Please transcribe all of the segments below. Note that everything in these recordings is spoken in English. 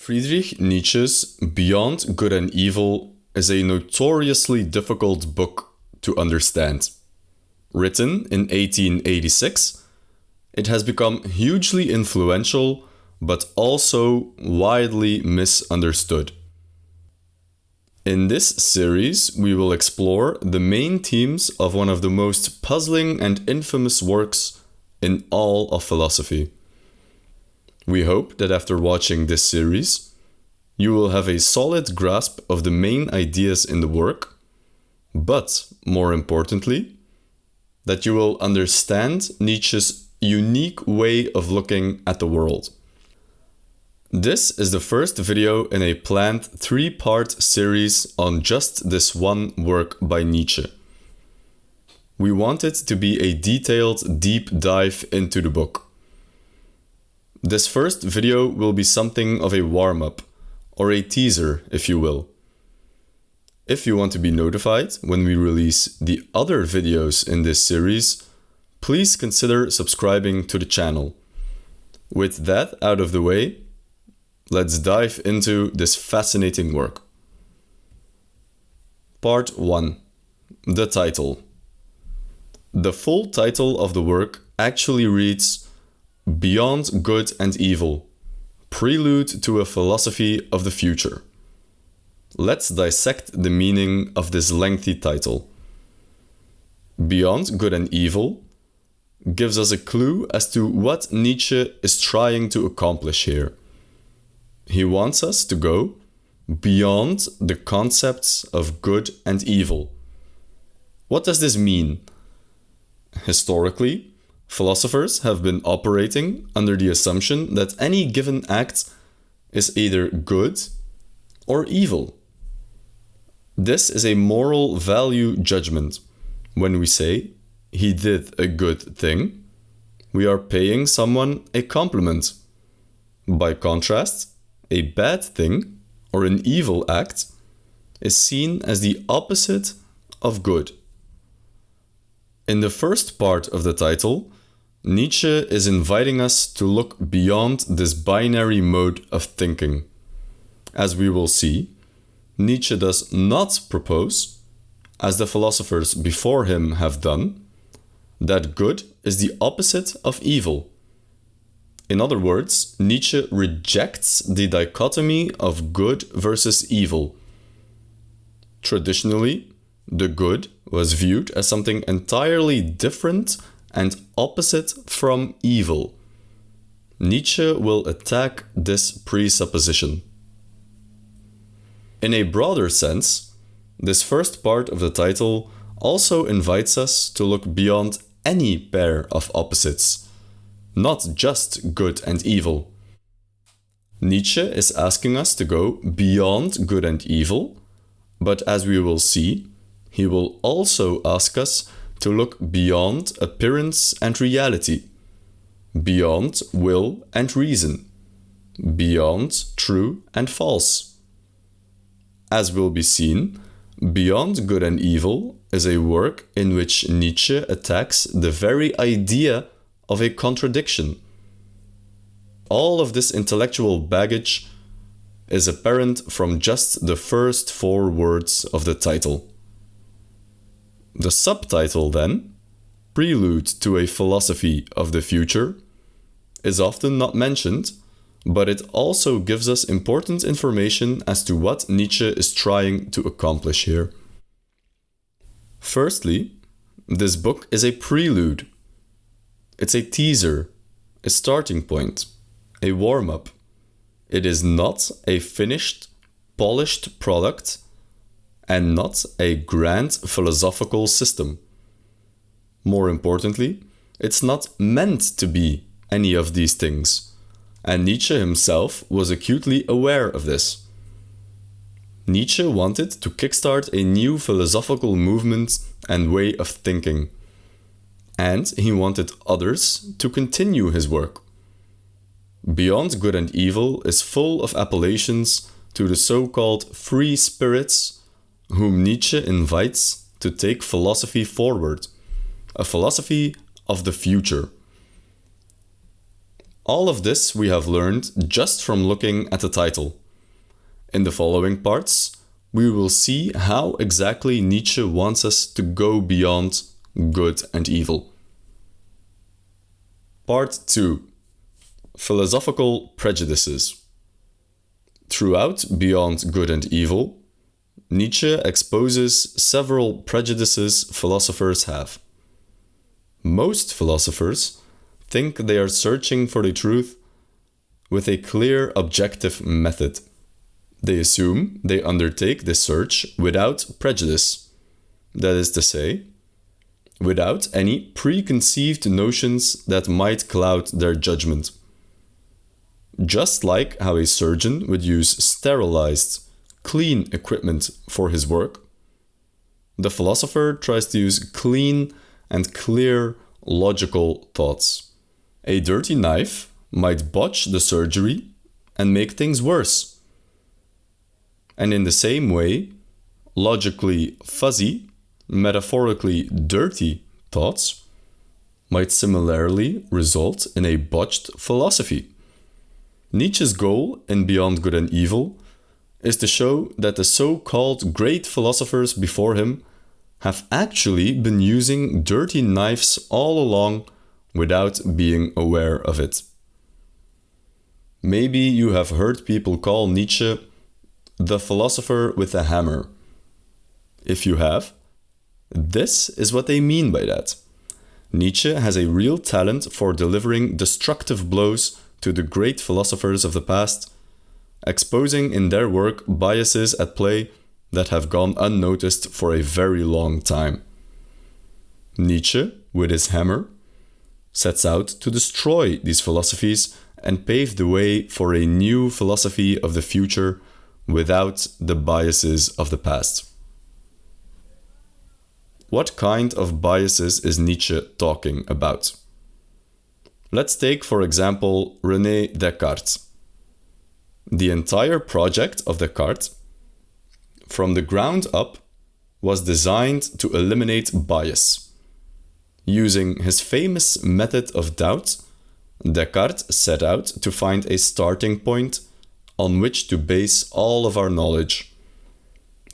Friedrich Nietzsche's Beyond Good and Evil is a notoriously difficult book to understand. Written in 1886, it has become hugely influential but also widely misunderstood. In this series, we will explore the main themes of one of the most puzzling and infamous works in all of philosophy. We hope that after watching this series, you will have a solid grasp of the main ideas in the work, but more importantly, that you will understand Nietzsche's unique way of looking at the world. This is the first video in a planned 3-part series on just this one work by Nietzsche. We want it to be a detailed deep dive into the book. This first video will be something of a warm-up, or a teaser, if you will. If you want to be notified when we release the other videos in this series, please consider subscribing to the channel. With that out of the way, let's dive into this fascinating work. Part 1. The title. The full title of the work actually reads Beyond Good and Evil, Prelude to a Philosophy of the Future. Let's dissect the meaning of this lengthy title. Beyond Good and Evil gives us a clue as to what Nietzsche is trying to accomplish here. He wants us to go beyond the concepts of good and evil. What does this mean? Historically, philosophers have been operating under the assumption that any given act is either good or evil. This is a moral value judgment. When we say, he did a good thing, we are paying someone a compliment. By contrast, a bad thing or an evil act is seen as the opposite of good. In the first part of the title, Nietzsche is inviting us to look beyond this binary mode of thinking. As we will see, Nietzsche does not propose, as the philosophers before him have done, that good is the opposite of evil. In other words, Nietzsche rejects the dichotomy of good versus evil. Traditionally, the good was viewed as something entirely different and opposite from evil. Nietzsche will attack this presupposition. In a broader sense, this first part of the title also invites us to look beyond any pair of opposites, not just good and evil. Nietzsche is asking us to go beyond good and evil, but as we will see, he will also ask us to look beyond appearance and reality, beyond will and reason, beyond true and false. As will be seen, Beyond Good and Evil is a work in which Nietzsche attacks the very idea of a contradiction. All of this intellectual baggage is apparent from just the first 4 words of the title. The subtitle, then, Prelude to a Philosophy of the Future, is often not mentioned, but it also gives us important information as to what Nietzsche is trying to accomplish here. Firstly, this book is a prelude. It's a teaser, a starting point, a warm-up. It is not a finished, polished product and not a grand philosophical system. More importantly, it's not meant to be any of these things, and Nietzsche himself was acutely aware of this. Nietzsche wanted to kickstart a new philosophical movement and way of thinking, and he wanted others to continue his work. Beyond Good and Evil is full of appellations to the so-called free spirits whom Nietzsche invites to take philosophy forward, a philosophy of the future. All of this we have learned just from looking at the title. In the following parts, we will see how exactly Nietzsche wants us to go beyond good and evil. Part 2. Philosophical Prejudices. Throughout Beyond Good and Evil, Nietzsche exposes several prejudices philosophers have. Most philosophers think they are searching for the truth with a clear objective method. They assume they undertake this search without prejudice, that is to say, without any preconceived notions that might cloud their judgment. Just like how a surgeon would use sterilized, clean equipment for his work, the philosopher tries to use clean and clear logical thoughts. A dirty knife might botch the surgery and make things worse. And in the same way, logically fuzzy, metaphorically dirty thoughts might similarly result in a botched philosophy. Nietzsche's goal in Beyond Good and Evil is to show that the so-called great philosophers before him have actually been using dirty knives all along without being aware of it. Maybe you have heard people call Nietzsche the philosopher with a hammer. If you have, this is what they mean by that. Nietzsche has a real talent for delivering destructive blows to the great philosophers of the past, exposing in their work biases at play that have gone unnoticed for a very long time. Nietzsche, with his hammer, sets out to destroy these philosophies and pave the way for a new philosophy of the future without the biases of the past. What kind of biases is Nietzsche talking about? Let's take, for example, René Descartes. The entire project of Descartes, from the ground up, was designed to eliminate bias. Using his famous method of doubt, Descartes set out to find a starting point on which to base all of our knowledge.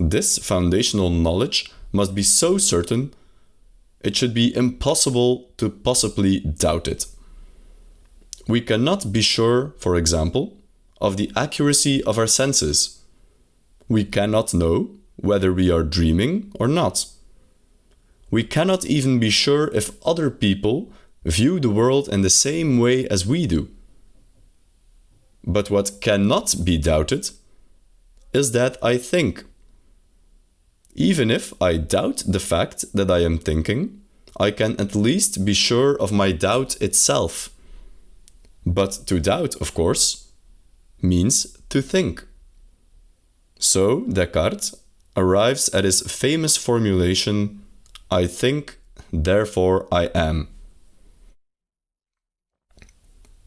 This foundational knowledge must be so certain, it should be impossible to possibly doubt it. We cannot be sure, for example, of the accuracy of our senses. We cannot know whether we are dreaming or not. We cannot even be sure if other people view the world in the same way as we do. But what cannot be doubted is that I think. Even if I doubt the fact that I am thinking, I can at least be sure of my doubt itself. But to doubt, of course, means to think. So Descartes arrives at his famous formulation, I think, therefore I am.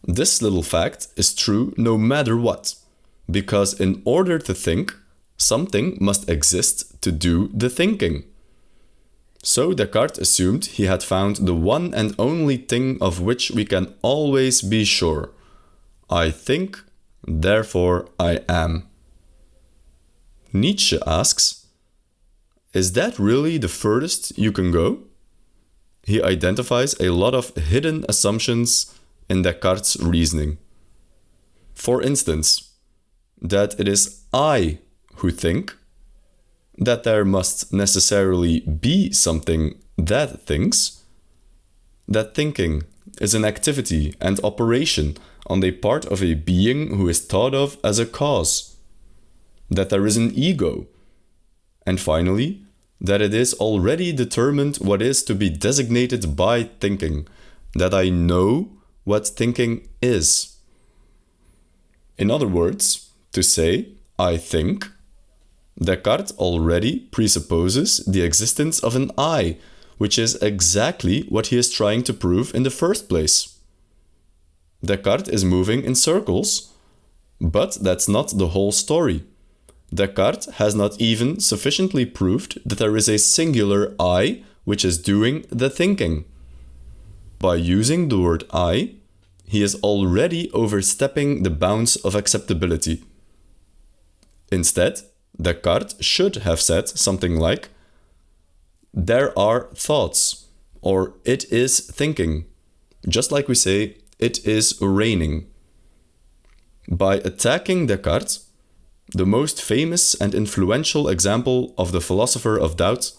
This little fact is true no matter what, because in order to think, something must exist to do the thinking. So Descartes assumed he had found the one and only thing of which we can always be sure. I think, therefore I am. Nietzsche asks, is that really the furthest you can go? He identifies a lot of hidden assumptions in Descartes' reasoning. For instance, that it is I who think, that there must necessarily be something that thinks, that thinking is an activity and operation on the part of a being who is thought of as a cause, that there is an ego, and finally, that it is already determined what is to be designated by thinking, that I know what thinking is. In other words, to say, I think, Descartes already presupposes the existence of an I, which is exactly what he is trying to prove in the first place. Descartes is moving in circles, but that's not the whole story. Descartes has not even sufficiently proved that there is a singular I which is doing the thinking. By using the word I, he is already overstepping the bounds of acceptability. Instead, Descartes should have said something like, there are thoughts, or it is thinking, just like we say, it is raining. By attacking Descartes, the most famous and influential example of the philosopher of doubt,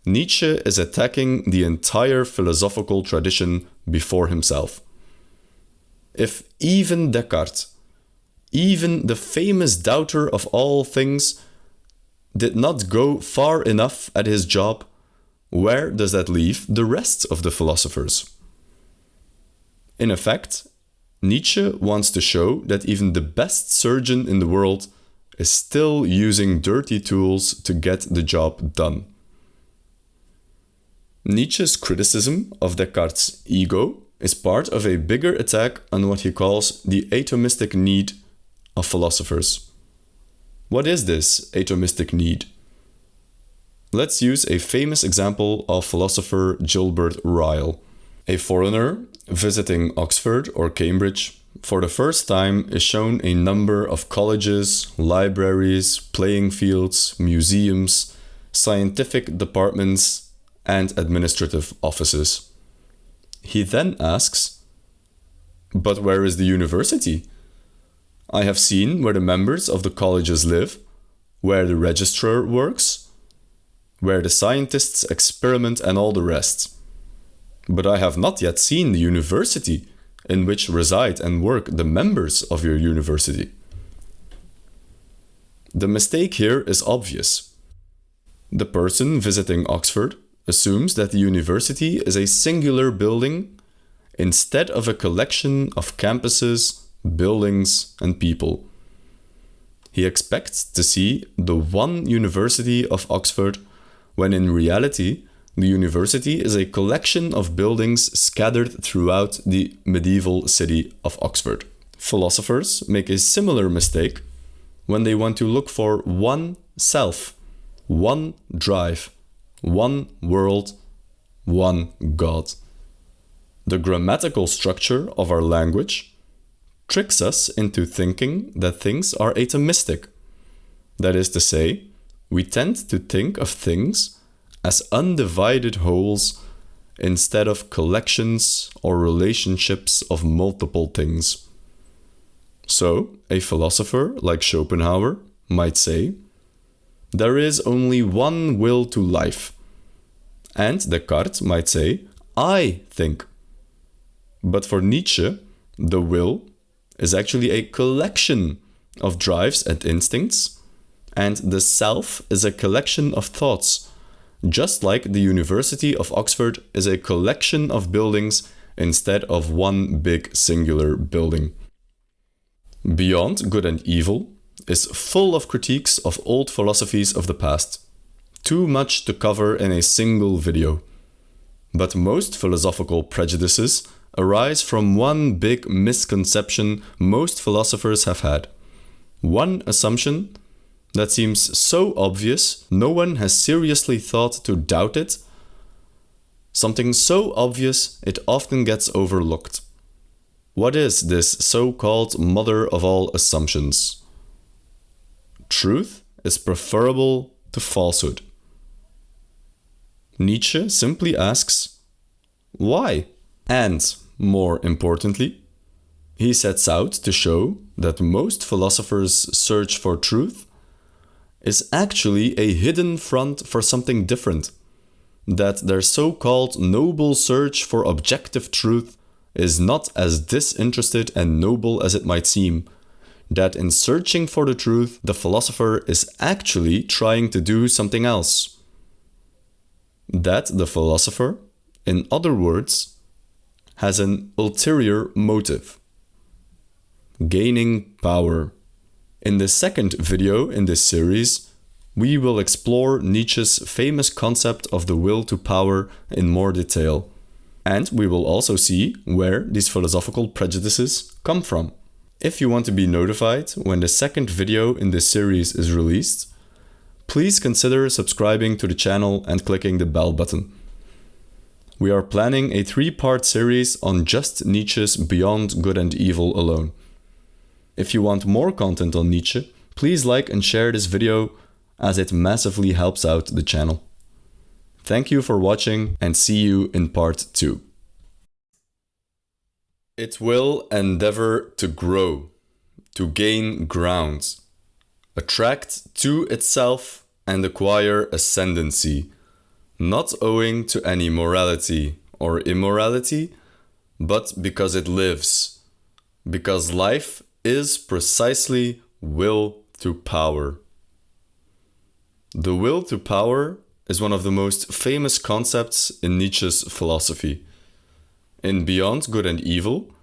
Nietzsche is attacking the entire philosophical tradition before himself. If even Descartes, even the famous doubter of all things, did not go far enough at his job, where does that leave the rest of the philosophers? In effect, Nietzsche wants to show that even the best surgeon in the world is still using dirty tools to get the job done. Nietzsche's criticism of Descartes' ego is part of a bigger attack on what he calls the atomistic need of philosophers. What is this atomistic need? Let's use a famous example of philosopher Gilbert Ryle. A foreigner visiting Oxford or Cambridge for the first time is shown a number of colleges, libraries, playing fields, museums, scientific departments, and administrative offices. He then asks, but where is the university? I have seen where the members of the colleges live, where the registrar works, where the scientists experiment and all the rest. But I have not yet seen the university in which reside and work the members of your university. The mistake here is obvious. The person visiting Oxford assumes that the university is a singular building instead of a collection of campuses, buildings, and people. He expects to see the one University of Oxford, when in reality, the university is a collection of buildings scattered throughout the medieval city of Oxford. Philosophers make a similar mistake when they want to look for one self, one drive, one world, one God. The grammatical structure of our language tricks us into thinking that things are atomistic. That is to say, we tend to think of things as undivided wholes instead of collections or relationships of multiple things. So, a philosopher like Schopenhauer might say, there is only one will to life. And Descartes might say, I think. But for Nietzsche, the will is actually a collection of drives and instincts, and the self is a collection of thoughts, just like the University of Oxford is a collection of buildings instead of one big singular building. Beyond Good and Evil is full of critiques of old philosophies of the past. Too much to cover in a single video. But most philosophical prejudices arise from one big misconception most philosophers have had. One assumption that seems so obvious no one has seriously thought to doubt it. Something so obvious it often gets overlooked. What is this so-called mother of all assumptions? Truth is preferable to falsehood. Nietzsche simply asks, why? And, more importantly, he sets out to show that most philosophers' search for truth is actually a hidden front for something different, that their so-called noble search for objective truth is not as disinterested and noble as it might seem, that in searching for the truth, the philosopher is actually trying to do something else. That the philosopher, in other words, has an ulterior motive: gaining power. In the second video in this series, we will explore Nietzsche's famous concept of the will to power in more detail. And we will also see where these philosophical prejudices come from. If you want to be notified when the second video in this series is released, please consider subscribing to the channel and clicking the bell button. We are planning a 3-part series on just Nietzsche's Beyond Good and Evil alone. If you want more content on Nietzsche, please like and share this video as it massively helps out the channel. Thank you for watching and see you in part 2. It will endeavor to grow, to gain ground, attract to itself and acquire ascendancy, not owing to any morality or immorality, but because it lives, because life is precisely will to power. The will to power is one of the most famous concepts in Nietzsche's philosophy. In Beyond Good and Evil,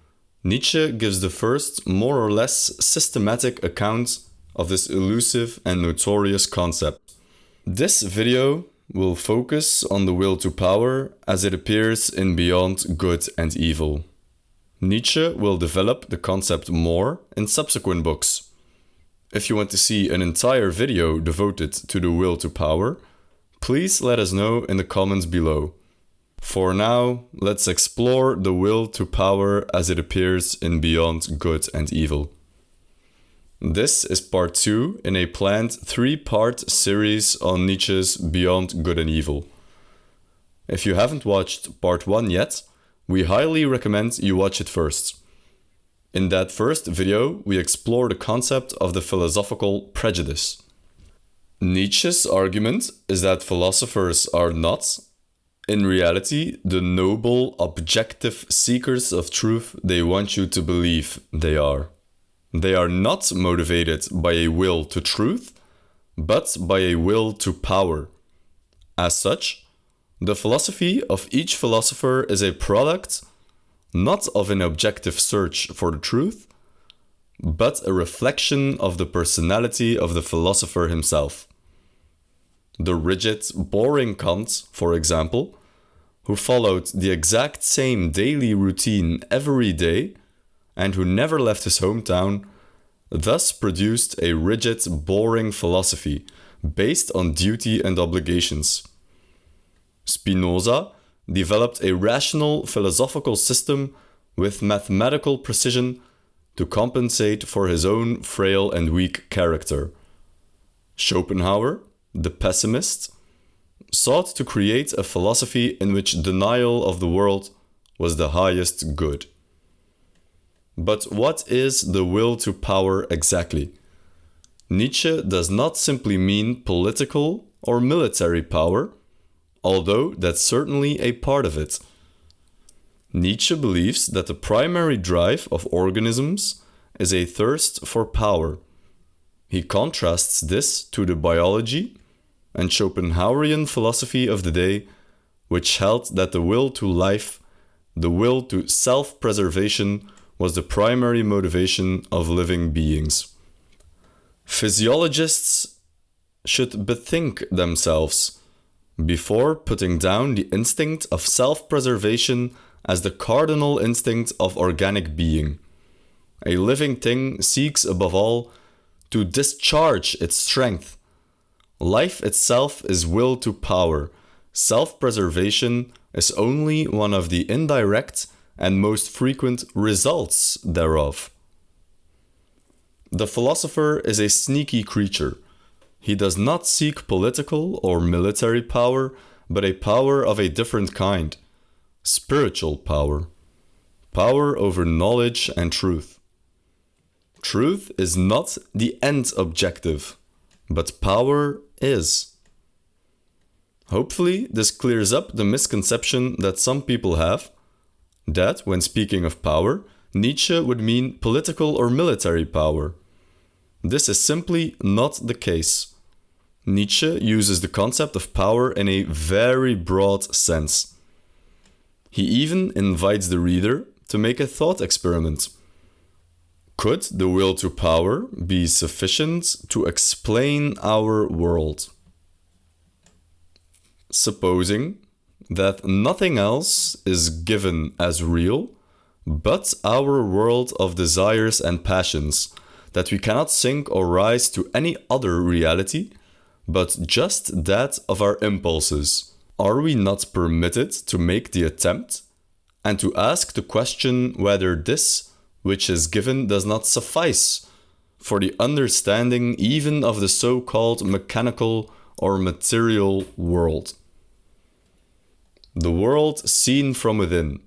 Nietzsche gives the first more or less systematic account of this elusive and notorious concept. This video will focus on the will to power as it appears in Beyond Good and Evil. Nietzsche will develop the concept more in subsequent books. If you want to see an entire video devoted to the will to power, please let us know in the comments below. For now, let's explore the will to power as it appears in Beyond Good and Evil. This is part 2 in a planned 3-part series on Nietzsche's Beyond Good and Evil. If you haven't watched part 1 yet, we highly recommend you watch it first. In that first video, we explore the concept of the philosophical prejudice. Nietzsche's argument is that philosophers are not, in reality, the noble, objective seekers of truth they want you to believe they are. They are not motivated by a will to truth, but by a will to power. As such, the philosophy of each philosopher is a product not of an objective search for the truth, but a reflection of the personality of the philosopher himself. The rigid, boring Kant, for example, who followed the exact same daily routine every day and who never left his hometown, thus produced a rigid, boring philosophy based on duty and obligations. Spinoza developed a rational philosophical system with mathematical precision to compensate for his own frail and weak character. Schopenhauer, the pessimist, sought to create a philosophy in which denial of the world was the highest good. But what is the will to power exactly? Nietzsche does not simply mean political or military power, although that's certainly a part of it. Nietzsche believes that the primary drive of organisms is a thirst for power. He contrasts this to the biology and Schopenhauerian philosophy of the day, which held that the will to life, the will to self-preservation, was the primary motivation of living beings. Physiologists should bethink themselves before putting down the instinct of self-preservation as the cardinal instinct of organic being. A living thing seeks above all to discharge its strength. Life itself is will to power. Self-preservation is only one of the indirect and most frequent results thereof. The philosopher is a sneaky creature. He does not seek political or military power, but a power of a different kind. Spiritual power. Power over knowledge and truth. Truth is not the end objective, but power is. Hopefully, this clears up the misconception that some people have, that when speaking of power, Nietzsche would mean political or military power. This is simply not the case. Nietzsche uses the concept of power in a very broad sense. He even invites the reader to make a thought experiment. Could the will to power be sufficient to explain our world? Supposing that nothing else is given as real but our world of desires and passions, that we cannot sink or rise to any other reality but just that of our impulses. are we not permitted to make the attempt and to ask the question whether this which is given does not suffice for the understanding even of the so-called mechanical or material world? The world seen from within,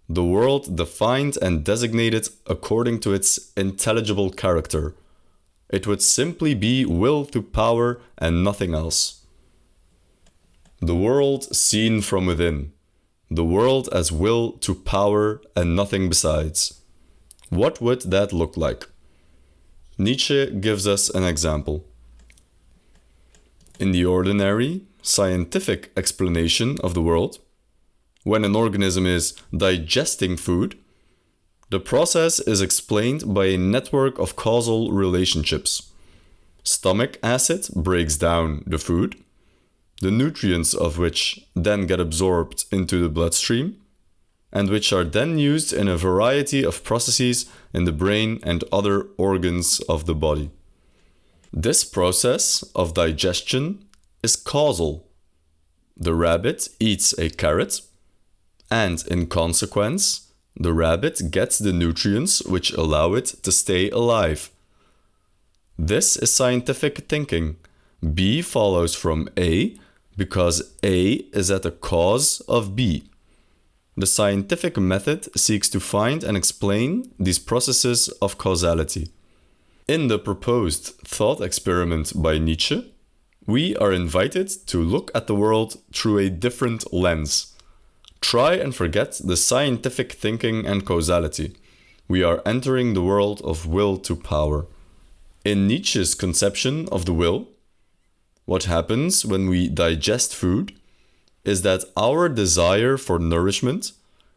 the world defined and designated according to its intelligible character. It would simply be will to power and nothing else. The world seen from within, the world as will to power and nothing besides. What would that look like? Nietzsche gives us an example. In the ordinary, scientific explanation of the world, when an organism is digesting food, the process is explained by a network of causal relationships. Stomach acid breaks down the food, the nutrients of which then get absorbed into the bloodstream, and which are then used in a variety of processes in the brain and other organs of the body. This process of digestion is causal. The rabbit eats a carrot, and in consequence, the rabbit gets the nutrients which allow it to stay alive. This is scientific thinking. B follows from A because A is at the cause of B. The scientific method seeks to find and explain these processes of causality. In the proposed thought experiment by Nietzsche, we are invited to look at the world through a different lens. Try and forget the scientific thinking and causality. We are entering the world of will to power. In Nietzsche's conception of the will, what happens when we digest food is that our desire for nourishment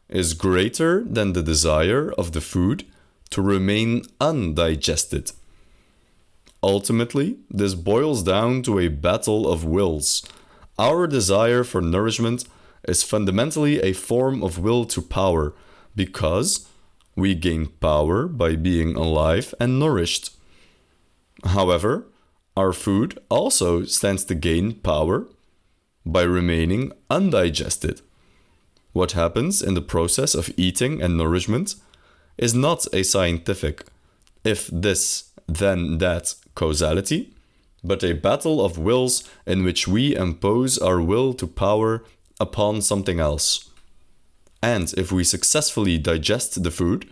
is greater than the desire of the food to remain undigested. Ultimately, this boils down to a battle of wills. Our desire for nourishment is fundamentally a form of will to power because we gain power by being alive and nourished. However, our food also stands to gain power by remaining undigested. What happens in the process of eating and nourishment is not a scientific, if this, then that causality, but a battle of wills in which we impose our will to power upon something else. And if we successfully digest the food,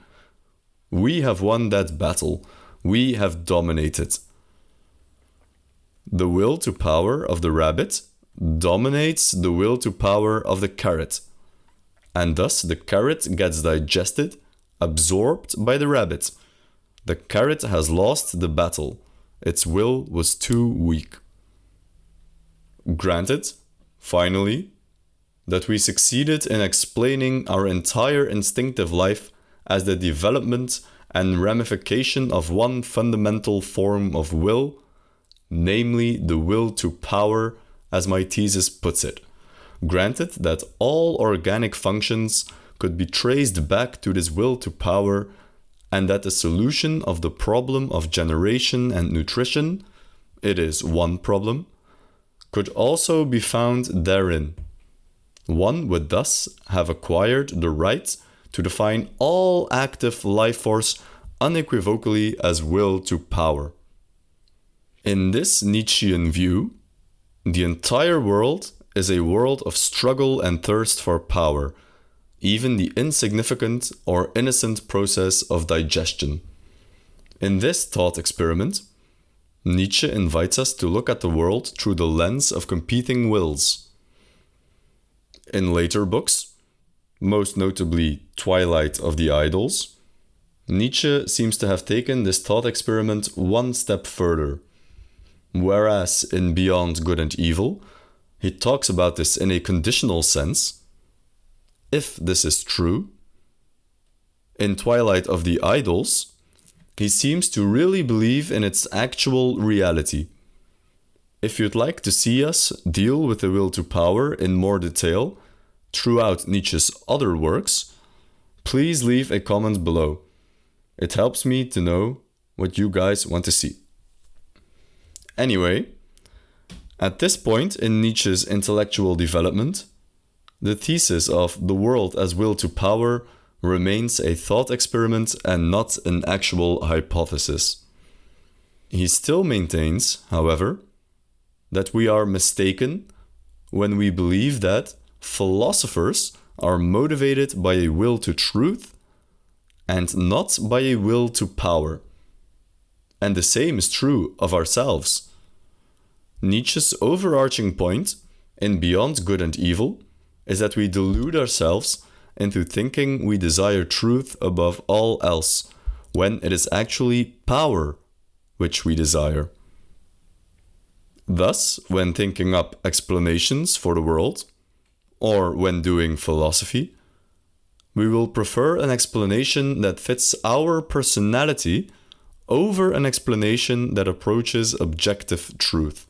we have won that battle. We have dominated. The will to power of the rabbit dominates the will to power of the carrot, and thus the carrot gets digested, absorbed by the rabbit. The carrot has lost the battle. Its will was too weak. Granted, finally, that we succeeded in explaining our entire instinctive life as the development and ramification of one fundamental form of will, namely the will to power, as my thesis puts it. Granted that all organic functions could be traced back to this will to power, and that the solution of the problem of generation and nutrition, it is one problem, could also be found therein. One would thus have acquired the right to define all active life force unequivocally as will to power. In this Nietzschean view, the entire world is a world of struggle and thirst for power, even the insignificant or innocent process of digestion. In this thought experiment, Nietzsche invites us to look at the world through the lens of competing wills. In later books, most notably Twilight of the Idols, Nietzsche seems to have taken this thought experiment one step further. Whereas in Beyond Good and Evil, he talks about this in a conditional sense. If this is true, in Twilight of the Idols, he seems to really believe in its actual reality. If you'd like to see us deal with the will to power in more detail throughout Nietzsche's other works, please leave a comment below. It helps me to know what you guys want to see. Anyway, at this point in Nietzsche's intellectual development, the thesis of the world as will to power remains a thought experiment and not an actual hypothesis. He still maintains, however, that we are mistaken when we believe that philosophers are motivated by a will to truth and not by a will to power. And the same is true of ourselves. Nietzsche's overarching point in Beyond Good and Evil is that we delude ourselves into thinking we desire truth above all else, when it is actually power which we desire. Thus, when thinking up explanations for the world, or when doing philosophy, we will prefer an explanation that fits our personality over an explanation that approaches objective truth,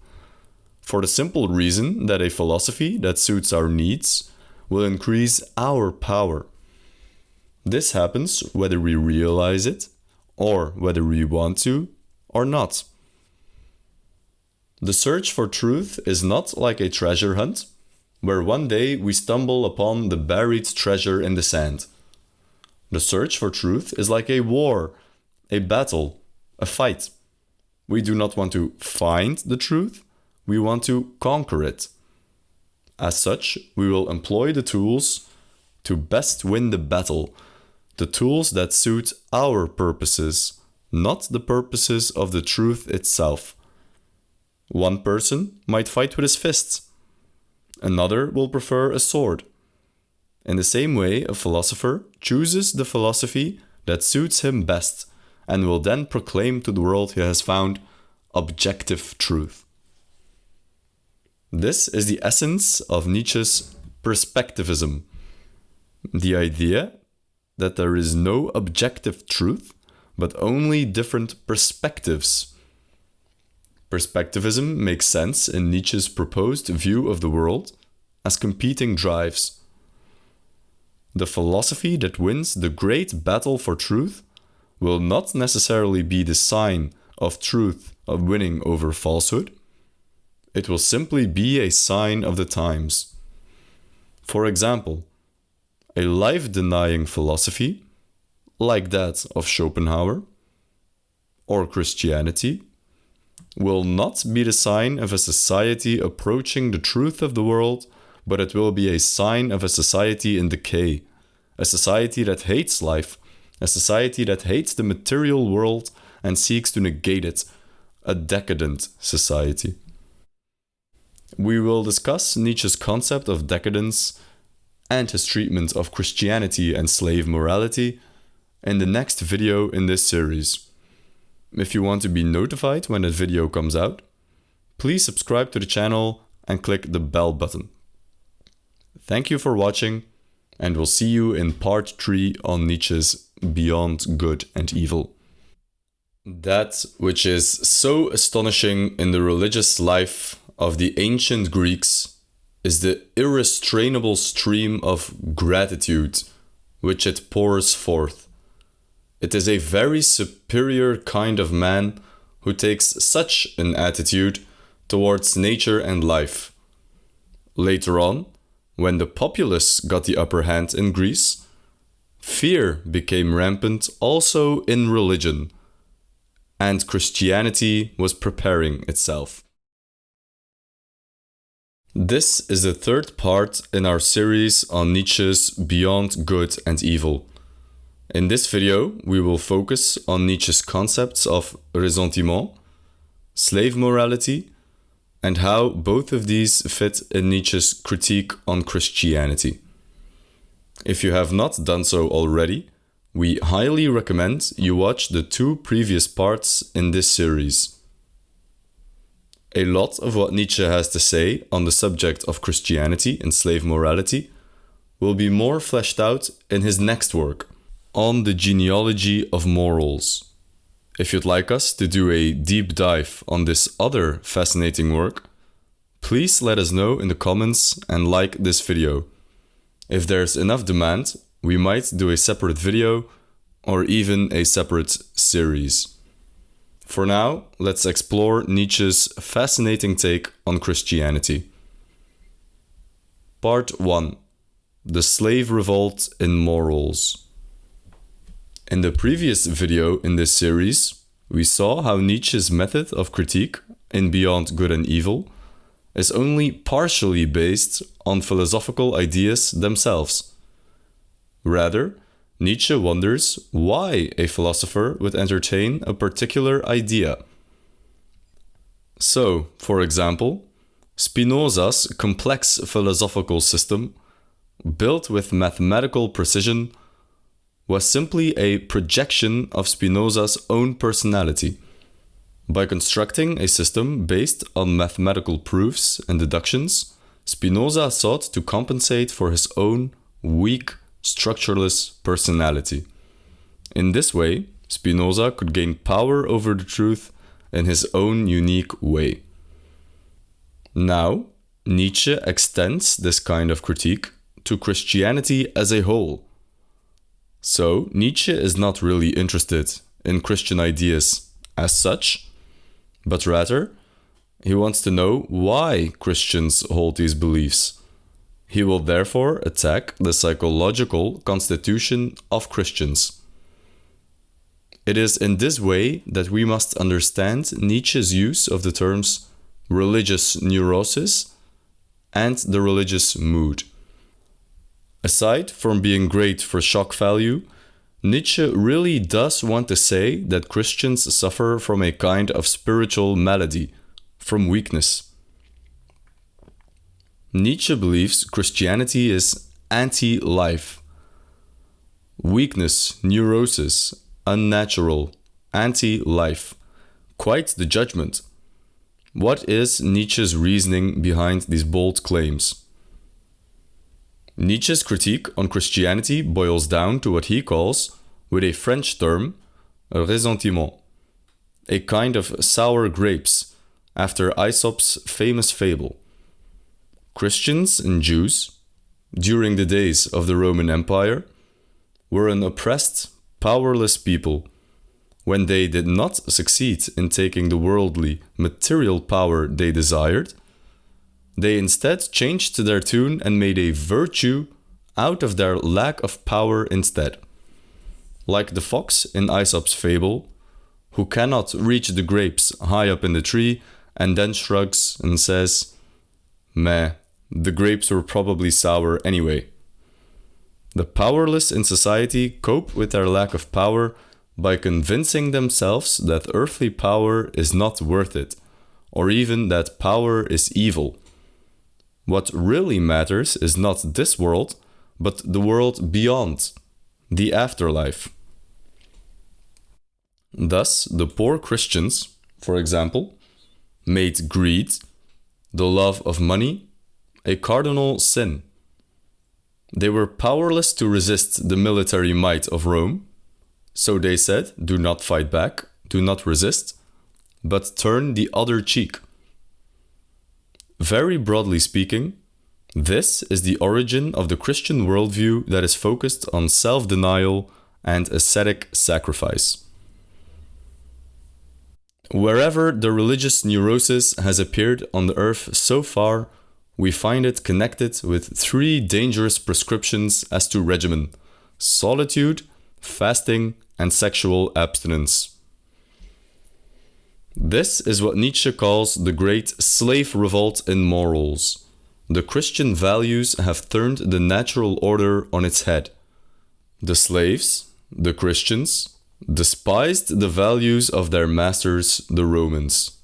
for the simple reason that a philosophy that suits our needs will increase our power. This happens whether we realize it, or whether we want to, or not. The search for truth is not like a treasure hunt, where one day we stumble upon the buried treasure in the sand. The search for truth is like a war, a battle, a fight. We do not want to find the truth, we want to conquer it. As such, we will employ the tools to best win the battle, the tools that suit our purposes, not the purposes of the truth itself. One person might fight with his fists. Another will prefer a sword. In the same way, a philosopher chooses the philosophy that suits him best and will then proclaim to the world he has found objective truth. This is the essence of Nietzsche's perspectivism, the idea that there is no objective truth, but only different perspectives. Perspectivism makes sense in Nietzsche's proposed view of the world as competing drives. The philosophy that wins the great battle for truth will not necessarily be the sign of truth of winning over falsehood. It will simply be a sign of the times. For example, a life-denying philosophy, like that of Schopenhauer, or Christianity, will not be the sign of a society approaching the truth of the world, but it will be a sign of a society in decay, a society that hates life, a society that hates the material world and seeks to negate it, a decadent society. We will discuss Nietzsche's concept of decadence and his treatment of Christianity and slave morality in the next video in this series. If you want to be notified when that video comes out, please subscribe to the channel and click the bell button. Thank you for watching, and we'll see you in part 3 on Nietzsche's Beyond Good and Evil. That which is so astonishing in the religious life of the ancient Greeks is the irrestrainable stream of gratitude which it pours forth. It is a very superior kind of man who takes such an attitude towards nature and life. Later on, when the populace got the upper hand in Greece, fear became rampant also in religion, and Christianity was preparing itself. This is the third part in our series on Nietzsche's Beyond Good and Evil. In this video, we will focus on Nietzsche's concepts of ressentiment, slave morality, and how both of these fit in Nietzsche's critique on Christianity. If you have not done so already, we highly recommend you watch the 2 previous parts in this series. A lot of what Nietzsche has to say on the subject of Christianity and slave morality will be more fleshed out in his next work, on the genealogy of morals. If you'd like us to do a deep dive on this other fascinating work, please let us know in the comments and like this video. If there's enough demand, we might do a separate video or even a separate series. For now, let's explore Nietzsche's fascinating take on Christianity. Part 1. the slave revolt in morals. In the previous video in this series, we saw how Nietzsche's method of critique in Beyond Good and Evil is only partially based on philosophical ideas themselves. Rather, Nietzsche wonders why a philosopher would entertain a particular idea. So, for example, Spinoza's complex philosophical system, built with mathematical precision, was simply a projection of Spinoza's own personality. By constructing a system based on mathematical proofs and deductions, Spinoza sought to compensate for his own weak, structureless personality. In this way, Spinoza could gain power over the truth in his own unique way. Now, Nietzsche extends this kind of critique to Christianity as a whole. So, Nietzsche is not really interested in Christian ideas as such, but rather, he wants to know why Christians hold these beliefs. He will therefore attack the psychological constitution of Christians. It is in this way that we must understand Nietzsche's use of the terms religious neurosis and the religious mood. Aside from being great for shock value, Nietzsche really does want to say that Christians suffer from a kind of spiritual malady, from weakness. Nietzsche believes Christianity is anti-life. Weakness, neurosis, unnatural, anti-life. Quite the judgment. What is Nietzsche's reasoning behind these bold claims? Nietzsche's critique on Christianity boils down to what he calls, with a French term, a ressentiment, a kind of sour grapes, after Aesop's famous fable. Christians and Jews, during the days of the Roman Empire, were an oppressed, powerless people. When they did not succeed in taking the worldly, material power they desired, they instead changed their tune and made a virtue out of their lack of power instead. Like the fox in Aesop's fable, who cannot reach the grapes high up in the tree and then shrugs and says, "Meh, the grapes were probably sour anyway." The powerless in society cope with their lack of power by convincing themselves that earthly power is not worth it, or even that power is evil. What really matters is not this world, but the world beyond, the afterlife. Thus, the poor Christians, for example, made greed, the love of money, a cardinal sin. They were powerless to resist the military might of Rome, so they said, do not fight back, do not resist, but turn the other cheek. Very broadly speaking, this is the origin of the Christian worldview that is focused on self-denial and ascetic sacrifice. Wherever the religious neurosis has appeared on the earth so far, we find it connected with three dangerous prescriptions as to regimen: solitude, fasting, and sexual abstinence. This is what Nietzsche calls the great slave revolt in morals. The Christian values have turned the natural order on its head. The slaves, the Christians, despised the values of their masters, the Romans.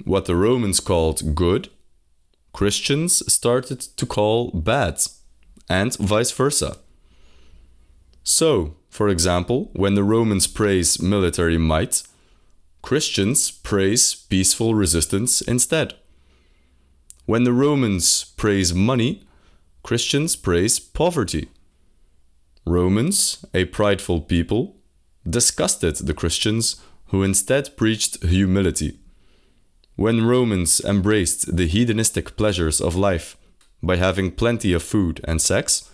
What the Romans called good, Christians started to call bad, and vice versa. So, for example, when the Romans praise military might, Christians praise peaceful resistance instead. When the Romans praise money, Christians praise poverty. Romans, a prideful people, disgusted the Christians who instead preached humility. When Romans embraced the hedonistic pleasures of life by having plenty of food and sex,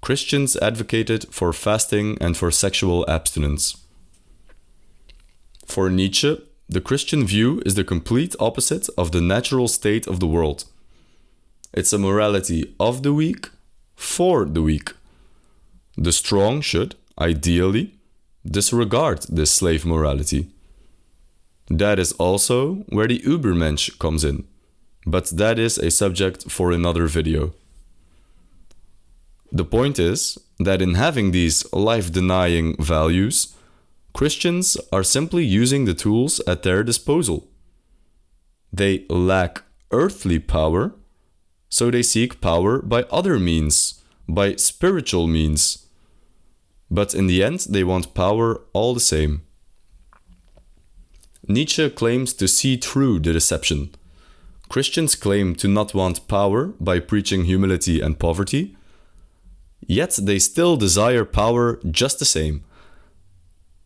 Christians advocated for fasting and for sexual abstinence. For Nietzsche, the Christian view is the complete opposite of the natural state of the world. It's a morality of the weak for the weak. The strong should, ideally, disregard this slave morality. That is also where the Übermensch comes in, but that is a subject for another video. The point is that in having these life-denying values, Christians are simply using the tools at their disposal. They lack earthly power, so they seek power by other means, by spiritual means. But in the end, they want power all the same. Nietzsche claims to see through the deception. Christians claim to not want power by preaching humility and poverty, yet they still desire power just the same.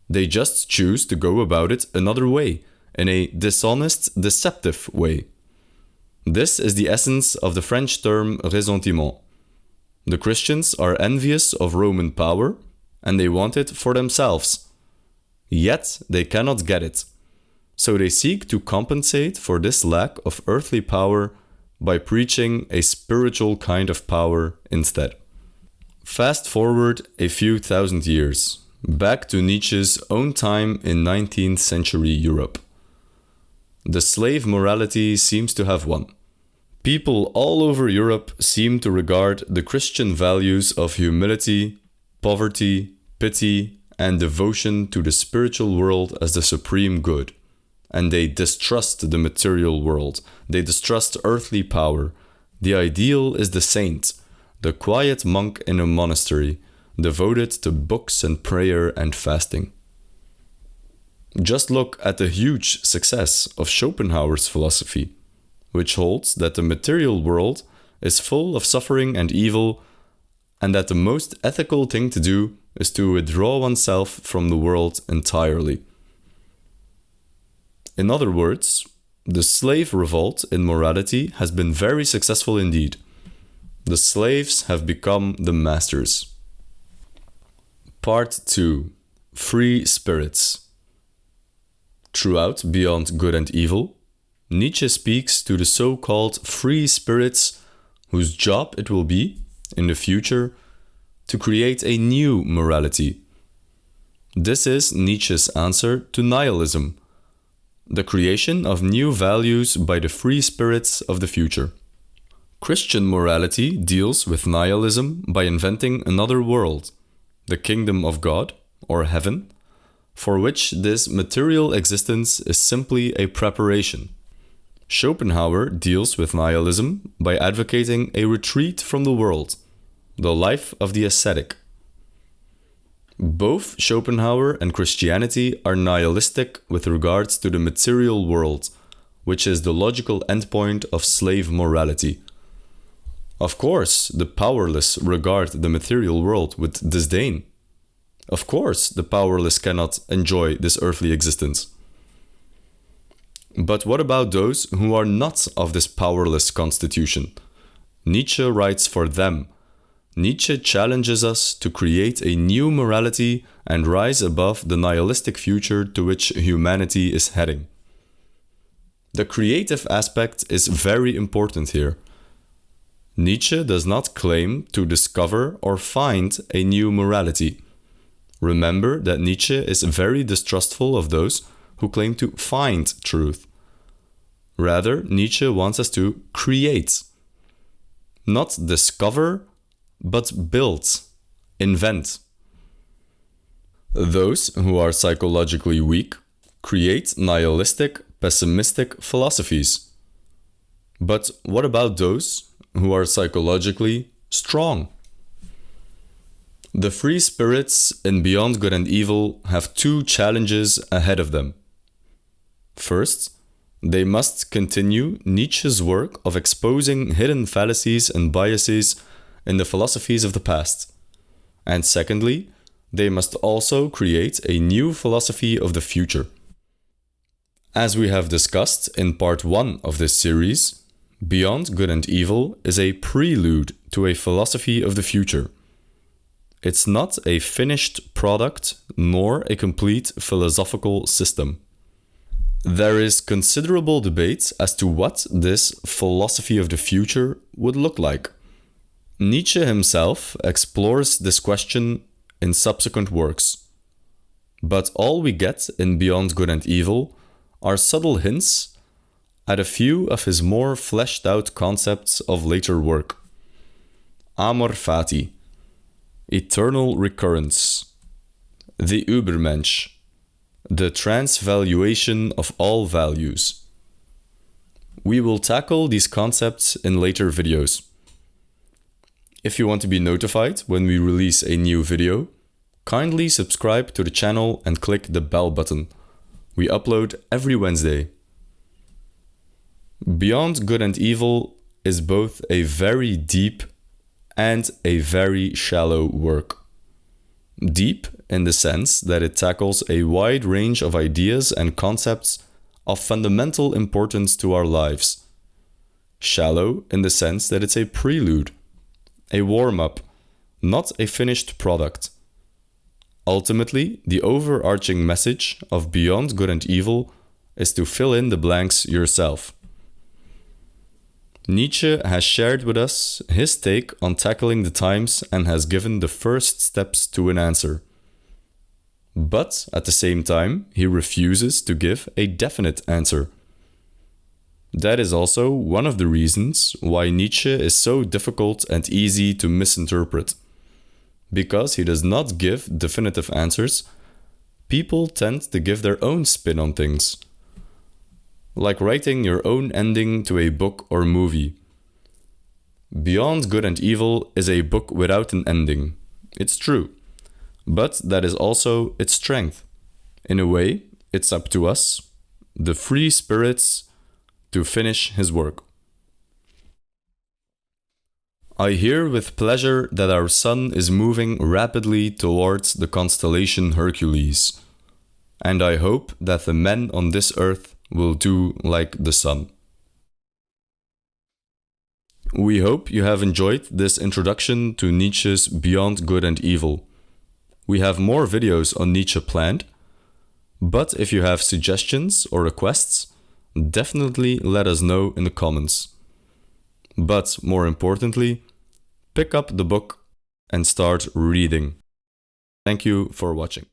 They just choose to go about it another way, in a dishonest, deceptive way. This is the essence of the French term ressentiment. The Christians are envious of Roman power, and they want it for themselves. Yet they cannot get it. So they seek to compensate for this lack of earthly power by preaching a spiritual kind of power instead. Fast forward a few thousand years, back to Nietzsche's own time in 19th century Europe. The slave morality seems to have won. People all over Europe seem to regard the Christian values of humility, poverty, pity, and devotion to the spiritual world as the supreme good. And they distrust the material world. They distrust earthly power. The ideal is the saint, the quiet monk in a monastery, devoted to books and prayer and fasting. Just look at the huge success of Schopenhauer's philosophy, which holds that the material world is full of suffering and evil, and that the most ethical thing to do is to withdraw oneself from the world entirely. In other words, the slave revolt in morality has been very successful indeed. The slaves have become the masters. Part 2. Free spirits. Throughout Beyond Good and Evil, Nietzsche speaks to the so-called free spirits whose job it will be, in the future, to create a new morality. This is Nietzsche's answer to nihilism, the creation of new values by the free spirits of the future. Christian morality deals with nihilism by inventing another world, the kingdom of God, or heaven, for which this material existence is simply a preparation. Schopenhauer deals with nihilism by advocating a retreat from the world, the life of the ascetic. Both Schopenhauer and Christianity are nihilistic with regards to the material world, which is the logical endpoint of slave morality. Of course, the powerless regard the material world with disdain. Of course, the powerless cannot enjoy this earthly existence. But what about those who are not of this powerless constitution? Nietzsche writes for them. Nietzsche challenges us to create a new morality and rise above the nihilistic future to which humanity is heading. The creative aspect is very important here. Nietzsche does not claim to discover or find a new morality. Remember that Nietzsche is very distrustful of those who claim to find truth. Rather, Nietzsche wants us to create. Not discover, but build, invent. Those who are psychologically weak create nihilistic, pessimistic philosophies. But what about those who are psychologically strong? The free spirits in Beyond Good and Evil have two challenges ahead of them. First, they must continue Nietzsche's work of exposing hidden fallacies and biases in the philosophies of the past. And secondly, they must also create a new philosophy of the future. As we have discussed in part 1 of this series, Beyond Good and Evil is a prelude to a philosophy of the future. It's not a finished product nor a complete philosophical system. There is considerable debate as to what this philosophy of the future would look like. Nietzsche himself explores this question in subsequent works, but all we get in Beyond Good and Evil are subtle hints at a few of his more fleshed out concepts of later work. Amor fati, eternal recurrence, the Übermensch, the transvaluation of all values. We will tackle these concepts in later videos. If you want to be notified when we release a new video, kindly subscribe to the channel and click the bell button. We upload every Wednesday. Beyond Good and Evil is both a very deep and a very shallow work. Deep in the sense that it tackles a wide range of ideas and concepts of fundamental importance to our lives. Shallow in the sense that it's a prelude, a warm-up, not a finished product. Ultimately, the overarching message of Beyond Good and Evil is to fill in the blanks yourself. Nietzsche has shared with us his take on tackling the times and has given the first steps to an answer. But at the same time, he refuses to give a definite answer. That is also one of the reasons why Nietzsche is so difficult and easy to misinterpret. Because he does not give definitive answers, people tend to give their own spin on things. Like writing your own ending to a book or movie. Beyond Good and Evil is a book without an ending. It's true. But that is also its strength. In a way, it's up to us, the free spirits, to finish his work. I hear with pleasure that our sun is moving rapidly towards the constellation Hercules, and I hope that the men on this earth will do like the sun. We hope you have enjoyed this introduction to Nietzsche's Beyond Good and Evil. We have more videos on Nietzsche planned, but if you have suggestions or requests, definitely let us know in the comments. But more importantly, pick up the book and start reading. Thank you for watching.